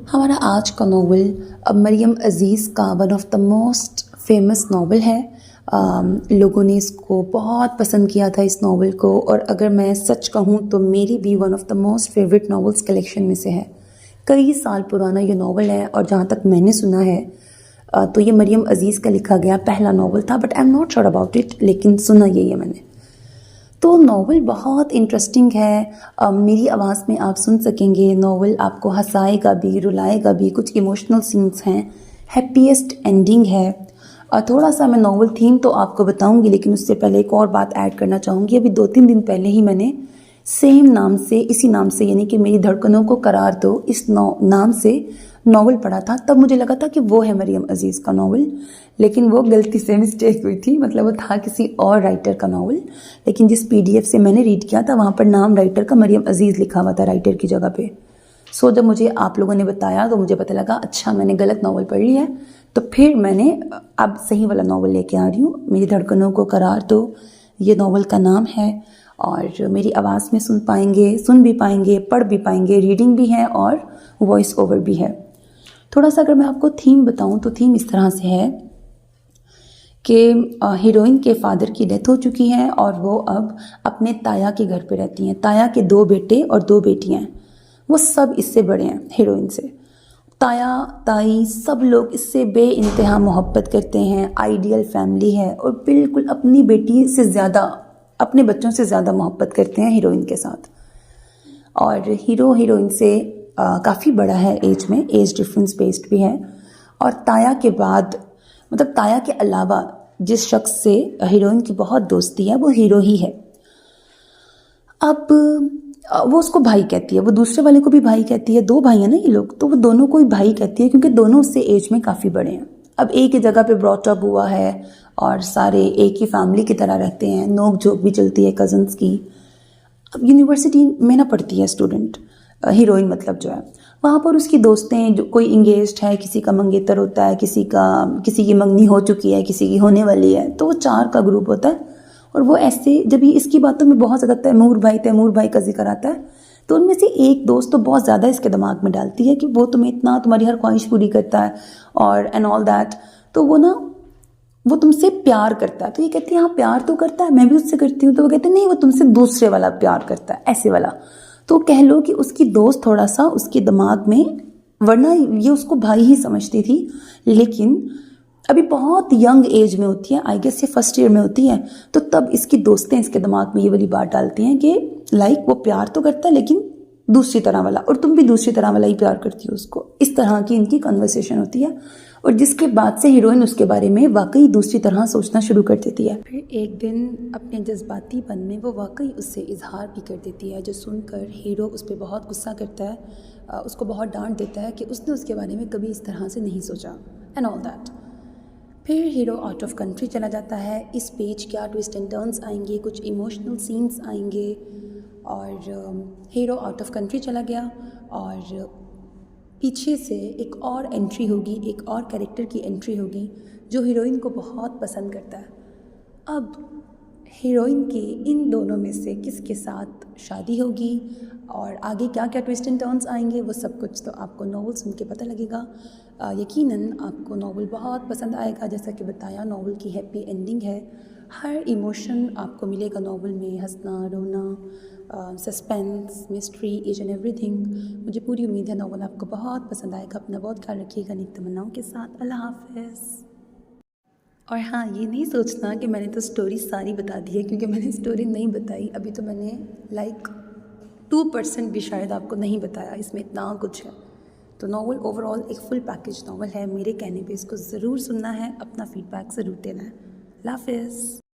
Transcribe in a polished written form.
हमारा आज का नावल मरियम अज़ीज़ का one of the most famous novel है। लोगों ने इसको बहुत पसंद किया था इस नावल को, और अगर मैं सच कहूँ तो मेरी भी one of the most favourite novels collection में से है। कई साल पुराना ये नावल है, और जहाँ तक मैंने सुना है तो ये मरियम अज़ीज़ का लिखा गया पहला नावल था, but I am not sure about it, लेकिन सुना यही है मैंने। तो नावल बहुत इंटरेस्टिंग है। मेरी आवाज़ में आप सुन सकेंगे। नावल आपको हंसाएगा भी, रुलाएगा भी, कुछ इमोशनल सीन्स हैं, हैप्पीएस्ट एंडिंग है। थोड़ा सा मैं नावल थीम तो आपको बताऊंगी, लेकिन उससे पहले एक और बात ऐड करना चाहूँगी। अभी 2-3 दिन पहले ही मैंने सेम नाम से, इसी नाम से, यानी कि मेरी धड़कनों को करार दो, इस नाम से नावल पढ़ा था। तब मुझे लगा था कि वो है मरियम अज़ीज़ का नावल, लेकिन वो गलती से मिस्टेक हुई थी। मतलब वो था किसी और राइटर का नावल, लेकिन जिस PDF से मैंने रीड किया था वहाँ पर नाम राइटर का मरियम अज़ीज़ लिखा हुआ था राइटर की जगह पे। सो जब मुझे आप लोगों ने बताया तो मुझे पता लगा अच्छा मैंने गलत नावल पढ़ लिया है। तो फिर मैंने अब सही वाला नावल लेके आ रही हूँ। मेरी धड़कनों को करार दो, ये नावल का नाम है, और मेरी आवाज़ में सुन भी पाएंगे, पढ़ भी पाएंगे, रीडिंग भी है और वॉइस ओवर भी है। थोड़ा सा अगर मैं आपको थीम बताऊं तो थीम इस तरह से है कि हीरोइन के फादर की डेथ हो चुकी है और वो अब अपने ताया के घर पे रहती हैं। ताया के 2 बेटे और 2 बेटियां हैं। वो सब इससे बड़े हैं हीरोइन से। ताया ताई सब लोग इससे बे इंतहा मोहब्बत करते हैं। आइडियल फैमिली है और बिल्कुल अपनी बेटी से ज़्यादा, अपने बच्चों से ज़्यादा मोहब्बत करते हैं हीरोइन के साथ। और हीरो हीरोइन से काफ़ी बड़ा है एज में, एज डिफरेंस बेस्ड भी है। और ताया के बाद, मतलब ताया के अलावा जिस शख्स से हीरोइन की बहुत दोस्ती है वो हीरो ही है। अब वो उसको भाई कहती है, वो दूसरे वाले को भी भाई कहती है। 2 भाई हैं ना ये लोग, तो वो दोनों को ही भाई कहती है क्योंकि दोनों उससे एज में काफ़ी बड़े हैं। अब एक ही जगह पे ब्रॉट अप हुआ है और सारे एक ही फैमिली की तरह रहते हैं। नोक झोंक भी चलती है कजन्स की। अब यूनिवर्सिटी में ना पढ़ती है स्टूडेंट, हीरोइन मतलब जो है, वहाँ पर उसकी दोस्तें, जो कोई इंगेज्ड है, किसी का मंगेतर होता है, किसी की मंगनी हो चुकी है, किसी की होने वाली है, तो वो 4 का ग्रुप होता है। और वो ऐसे, जब ये इसकी बातों में बहुत ज़्यादा तैमूर भाई का जिक्र आता है, तो उनमें से एक दोस्त तो बहुत ज़्यादा इसके दिमाग में डालती है कि वो तुम्हें इतना, तुम्हारी हर ख्वाहिश पूरी करता है और एंड ऑल दैट, तो वो तुमसे प्यार करता है। तो ये कहती है हाँ प्यार तो करता है, मैं भी उससे करती हूँ। तो वो कहते हैं नहीं, वो तुमसे दूसरे वाला प्यार करता है, ऐसे वाला। तो कह लो कि उसकी दोस्त थोड़ा सा उसके दिमाग में, वरना ये उसको भाई ही समझती थी, लेकिन अभी बहुत यंग एज में होती है, आई गेस ये फर्स्ट ईयर में होती है। तो तब इसकी दोस्तें इसके दिमाग में ये वाली बात डालती हैं कि लाइक वो प्यार तो करता है लेकिन दूसरी तरह वाला, और तुम भी दूसरी तरह वाला ही प्यार करती हो उसको। इस तरह की इनकी कन्वर्सेशन होती है, और जिसके बाद से हीरोइन उसके बारे में वाकई दूसरी तरह सोचना शुरू कर देती है। फिर एक दिन अपने जज्बातीपन में वो वाकई उससे इजहार भी कर देती है, जो सुनकर हीरो उस पर बहुत गुस्सा करता है, उसको बहुत डांट देता है कि उसने उसके बारे में कभी इस तरह से नहीं सोचा एंड ऑल दैट। फिर हीरो आउट ऑफ कंट्री चला जाता है। इस पेज क्या ट्विस्ट एंड टर्न्स आएंगे, कुछ इमोशनल सीन्स आएंगे, और हीरो आउट ऑफ कंट्री चला गया और पीछे से एक और एंट्री होगी, एक और कैरेक्टर की एंट्री होगी जो हीरोइन को बहुत पसंद करता है। अब हीरोइन की इन दोनों में से किसके साथ शादी होगी और आगे क्या क्या ट्विस्ट एंड टर्न्स आएंगे, वो सब कुछ तो आपको नॉवल सुन के पता लगेगा। यकीनन आपको नॉवल बहुत पसंद आएगा। जैसा कि बताया, नॉवल की हैप्पी एंडिंग है। हर इमोशन आपको मिलेगा नॉवल में, हंसना, रोना, suspense, mystery, each and everything. मुझे पूरी उम्मीद है नॉवल आपको बहुत पसंद आएगा। अपना बहुत ख्याल रखिएगा। नेक तमन्नाओं के साथ, अल्लाह हाफ़िज़। और हाँ, ये नहीं सोचना कि मैंने तो स्टोरी सारी बता दी है, क्योंकि मैंने स्टोरी नहीं बताई अभी। तो मैंने लाइक 2% भी शायद आपको नहीं बताया, इसमें इतना कुछ है। तो नॉवल ओवरऑल एक फुल पैकेज नॉवल है। मेरे कहने पे इसको ज़रूर सुनना है, अपना फीडबैक ज़रूर देना है। अल्लाह हाफ़िज़।